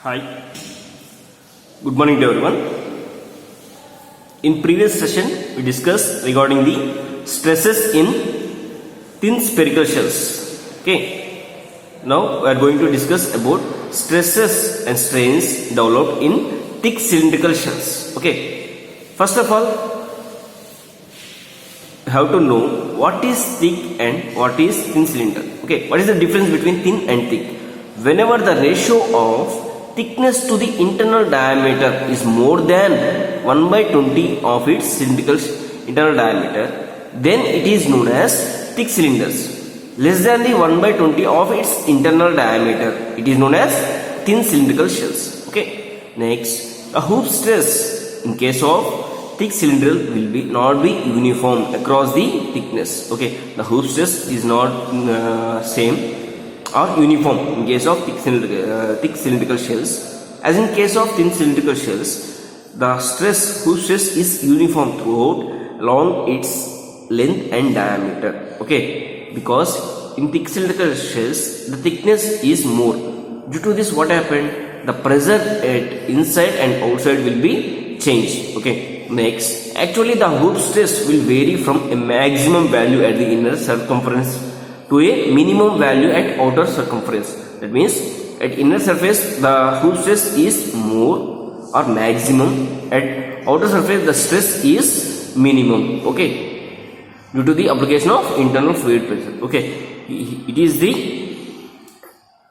Hi, good morning to everyone. In previous session, we discussed regarding the stresses in thin spherical shells. Okay, now we are going to discuss about stresses and strains developed in thick cylindrical shells. Okay, first of all, you have to know what is thick and what is thin cylinder. Okay, what is the difference between thin and thick? Whenever the ratio of thickness to the internal diameter is more than 1 by 20 of its cylindrical internal diameter, then it is known as thick cylinders. Less than the 1 by 20 of its internal diameter, it is known as thin cylindrical shells. Okay. Next, a hoop stress in case of thick cylinder will not be uniform across the thickness. Okay, the hoop stress is not same or uniform in case of thick cylindrical shells. As in case of thin cylindrical shells, the hoop stress is uniform throughout along its length and diameter. Okay, because in thick cylindrical shells the thickness is more. Due to this, what happened? The pressure at inside and outside will be changed. Okay. Next, actually the hoop stress will vary from a maximum value at the inner circumference to a minimum value at outer circumference. That means at inner surface the hoop stress is more or maximum, at outer surface the stress is minimum. Okay, due to the application of internal fluid pressure. Okay, it is the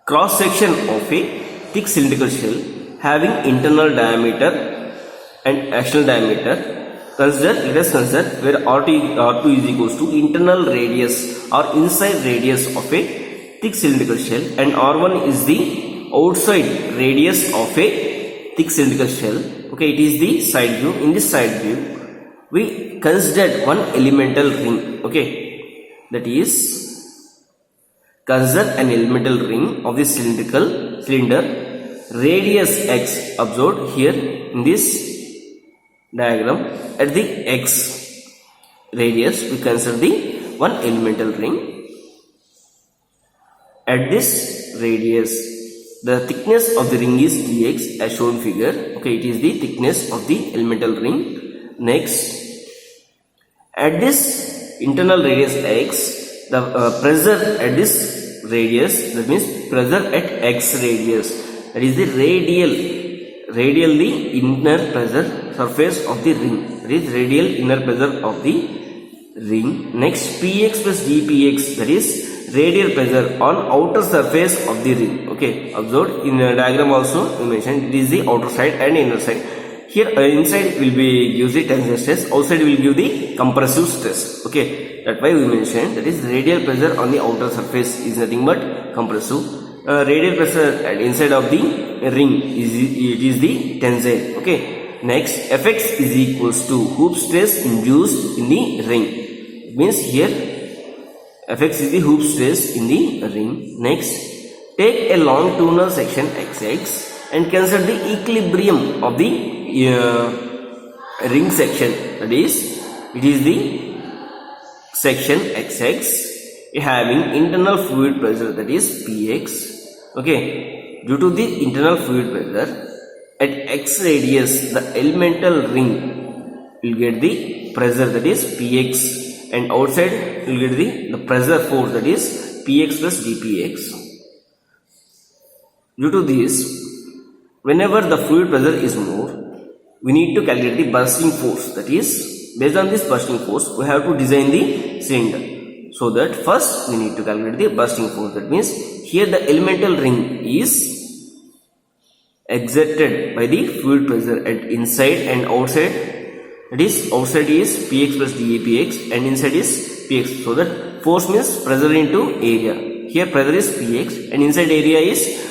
cross section of a thick cylindrical shell having internal diameter and external diameter. Let us consider where R2 is equals to internal radius or inside radius of a thick cylindrical shell, and R1 is the outside radius of a thick cylindrical shell. Okay, it is the side view. In this side view, we considered one elemental ring. Okay, that is, consider an elemental ring of the cylinder, radius x observed here in this diagram. At the x radius we consider the one elemental ring. At this radius the thickness of the ring is dx as shown figure. Okay, it is the thickness of the elemental ring. Next, at this internal radius x, the pressure at this radius, that means pressure at x radius, that is the radial the inner pressure surface of the ring, that is radial inner pressure of the ring. Next, px plus dpx, that is radial pressure on outer surface of the ring. Okay, observed in the diagram also we mentioned it is the outer side and inner side. Here inside will be gives the tensile stress, outside will give the compressive stress. Okay, that why we mentioned that is radial pressure on the outer surface is nothing but compressive. Radial pressure at inside of the ring is the tensile. Okay. Next, Fx is equals to hoop stress induced in the ring. It means here Fx is the hoop stress in the ring. Next, take a longitudinal section xx and consider the equilibrium of the ring section. That is, it is the section xx having internal fluid pressure, that is px. Okay, due to the internal fluid pressure at x radius the elemental ring will get the pressure, that is px, and outside will get the pressure force, that is px plus dpx. Due to this, whenever the fluid pressure is more, we need to calculate the bursting force. That is, based on this bursting force we have to design the cylinder. So that first we need to calculate the bursting force. That means here the elemental ring is exerted by the fluid pressure at inside and outside. That is, outside is px plus dpx and inside is px. So that force means pressure into area. Here pressure is px and inside area is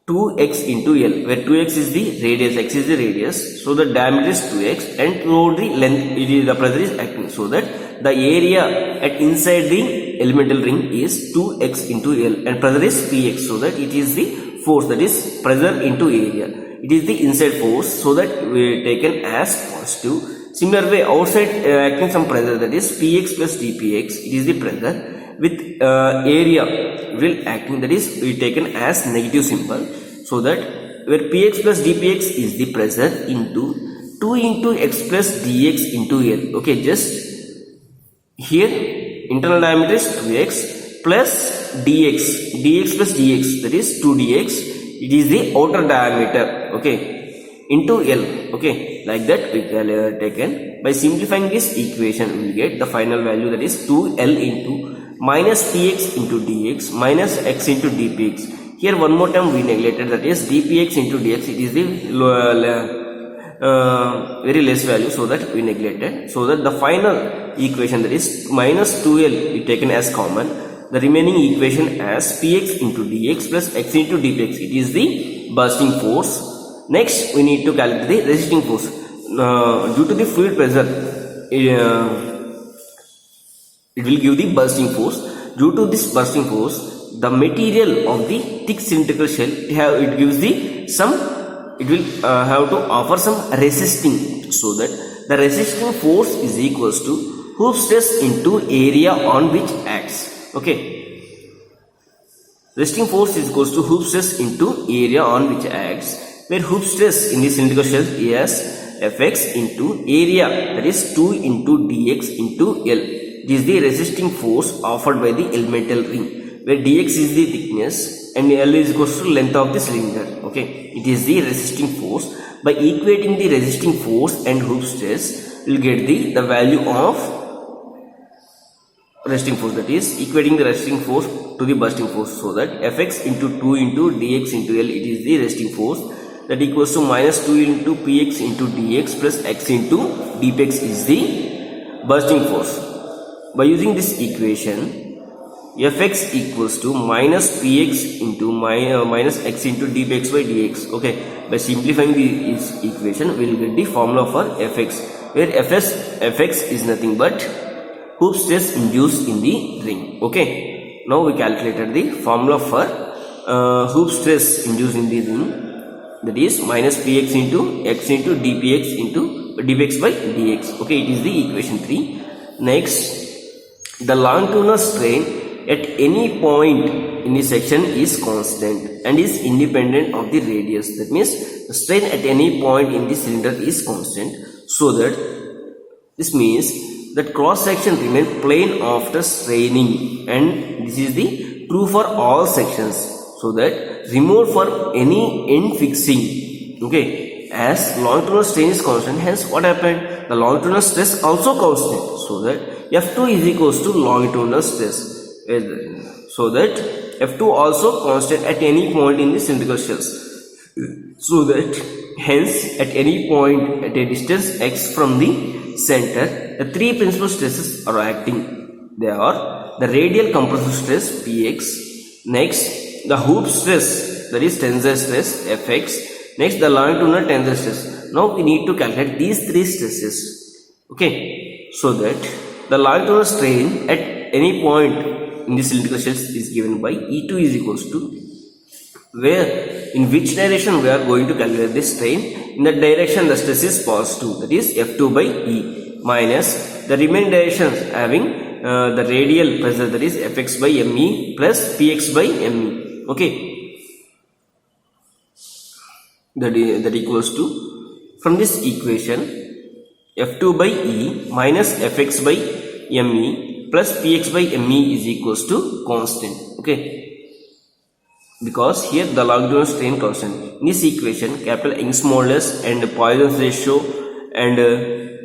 2x into L, where 2x is the radius, x is the radius. So the diameter is 2x and throughout the length the pressure is acting. So that the area at inside the elemental ring is 2x into L and pressure is px. So that it is the force, that is pressure into area. It is the inside force, so that we taken as positive. Similar way, outside acting some pressure, that is px plus dpx, it is the pressure. With area will acting, that is we taken as negative symbol, so that where px plus dpx is the pressure into 2 into x plus dx into L. Okay, just here internal diameter is 2x plus dx plus dx, that is 2dx. It is the outer diameter, okay, into L. Okay, like that we can taken. By simplifying this equation, we will get the final value, that is 2L into minus px into dx minus x into dpx. Here one more term we neglected, that is dpx into dx. It is the very less value, so that we neglected. So that the final equation, that is minus 2L, is taken as common. The remaining equation as px into dx plus x into dpx. It is the bursting force. Next, we need to calculate the resisting force. Due to the fluid pressure, it will give the bursting force. Due to this bursting force, the material of the thick cylindrical shell, it gives the some, it will have to offer some resisting, so that the resisting force is equals to hoop stress into area on which acts. Okay, resisting force is equals to hoop stress into area on which acts, where hoop stress in the cylindrical shell is Fx into area, that is 2 into dx into L. It is the resisting force offered by the elemental ring, where dx is the thickness and L is equals to length of the cylinder. Okay, it is the resisting force. By equating the resisting force and hoop stress, we will get the value of resisting force, that is equating the resisting force to the bursting force, so that Fx into 2 into dx into L, it is the resisting force, that equals to minus 2 into px into dx plus x into dpx is the bursting force. By using this equation, Fx equals to minus px into minus x into dpx by dx. Okay, by simplifying this equation, we will get the formula for Fx, where Fx is nothing but hoop stress induced in the ring. Okay, now we calculated the formula for hoop stress induced in the ring, that is minus px into x into dpx into dpx by dx. Okay, it is the equation 3. Next, the longitudinal strain at any point in the section is constant and is independent of the radius. That means the strain at any point in the cylinder is constant, so that this means that cross section remain plane after straining, and this is the true for all sections, so that removed for any end fixing. Okay, as longitudinal strain is constant, hence what happened, the longitudinal stress also constant, so that F2 is equals to longitudinal stress, so that F2 also constant at any point in the cylindrical shells, so that hence at any point at a distance x from the center, the three principal stresses are acting. They are the radial compressive stress px, next the hoop stress, that is tensile stress Fx, next the longitudinal tensile stress. Now we need to calculate these three stresses. Okay, so that the longitudinal strain at any point in the cylindrical shells is given by E2 is equals to, where in which direction we are going to calculate this strain. In that direction the stress is positive, that is F2 by E, minus the remaining directions having the radial pressure, that is Fx by Me plus Px by Me. Okay, that equals to, from this equation, F2 by E minus Fx by Me plus Px by Me is equals to constant. Okay, because here the longitudinal strain constant. In this equation, capital Young's modulus and Poisson's ratio and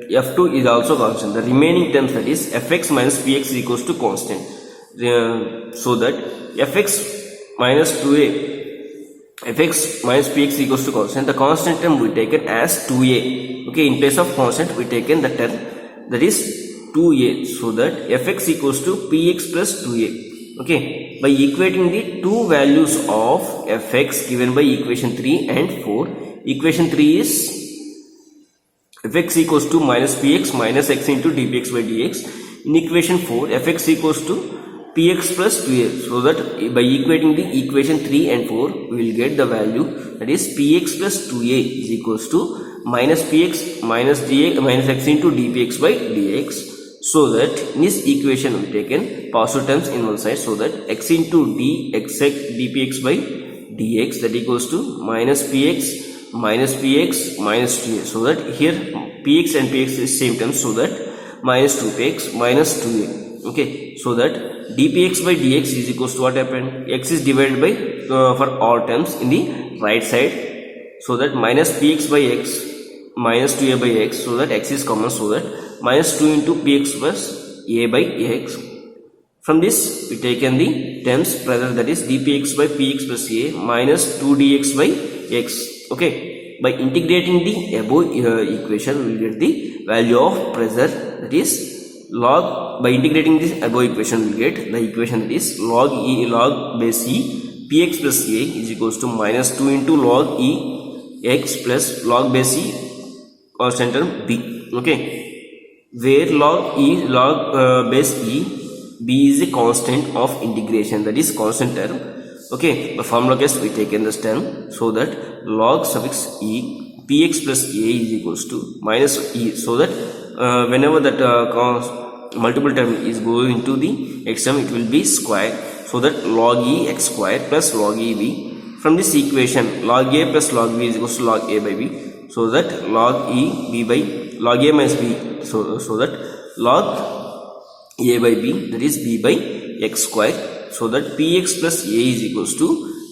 F2 is also constant. The remaining terms, that is Fx minus Px is equals to constant. So that Fx minus 2a, Fx minus Px equals to constant. The constant term we taken as 2a. Okay, in place of constant we taken the term, that is 2a, so that Fx equals to Px plus 2a. Okay, by equating the two values of Fx given by equation 3 and 4, equation 3 is Fx equals to minus Px minus x into dpx by dx. In equation 4, Fx equals to Px plus 2a, so that by equating the equation 3 and 4, we will get the value, that is Px plus 2a is equals to minus Px minus dx minus x into dpx by dx. So that in this equation we taken positive terms in one side, so that x into dx dpx by dx, that equals to minus px minus 2a. So that here px and px is same term, so that minus 2px minus 2a. Okay, so that dpx by dx is equals to what happened? X is divided by for all terms in the right side, so that minus px by x minus 2a by x, so that x is common, so that minus 2 into px plus a by x. From this we taken the terms further, that is dpx by px plus a minus 2 dx by x. Okay, by integrating the above equation we will get the value of pressure, that is log. By integrating this above equation we will get the equation, that is log base e px plus a is equals to minus 2 into log e x plus log base e constant term b. Okay, where log base e b is a constant of integration, that is constant term. Okay, the formula case we taken this term, so that log suffix e px plus a is equals to minus e, so that whenever that multiple term is going into the x term, it will be square, so that log e x square plus log e b. From this equation, log a plus log b is equals to log a by b, so that log e b by log a minus b, so that log a by b, that is b by x square, so that px plus a is equals to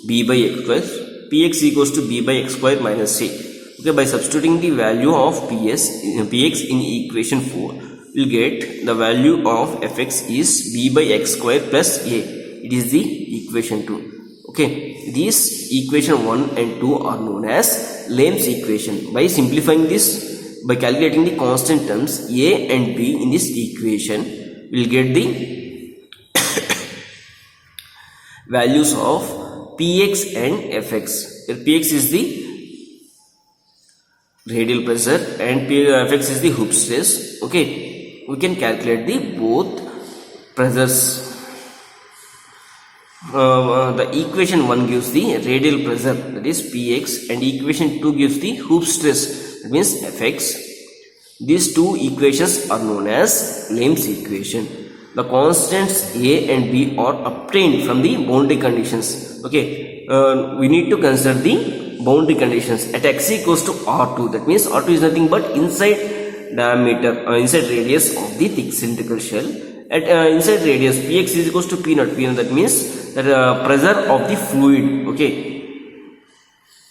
b by x square, px equals to b by x square minus a. Okay, by substituting the value of px in equation 4, we'll get the value of fx is b by x square plus a. It is the equation 2. Okay, these equation 1 and 2 are known as Lamb's equation. By simplifying this, by calculating the constant terms a and b in this equation, we'll get the values of px and fx. Here px is the radial pressure and fx is the hoop stress. Okay, we can calculate the both pressures. The equation 1 gives the radial pressure, that is px, and equation 2 gives the hoop stress, that means fx. These two equations are known as Lamb's equation. The constants a and b are obtained from the boundary conditions. Okay, we need to consider the boundary conditions. At x equals to r2, that means r2 is nothing but inside diameter, inside radius of the thick cylindrical shell. At inside radius, px is equals to p naught. That means that pressure of the fluid. Okay,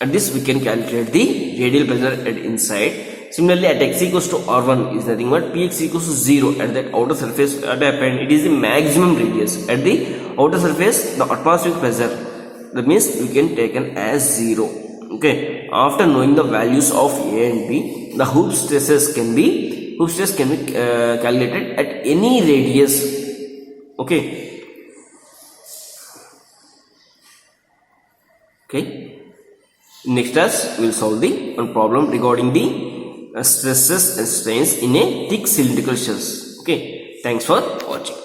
at this we can calculate the radial pressure at inside. Similarly, at x equals to r1 is nothing but px equals to 0 at that outer surface. What happened? It is the maximum radius. At the outer surface, the atmospheric pressure, that means we can taken as 0. Okay, after knowing the values of a and b, the hoop stress can be calculated at any radius. Okay. Next class we will solve the one problem regarding the stresses and strains in a thick cylindrical shells. Okay, thanks for watching.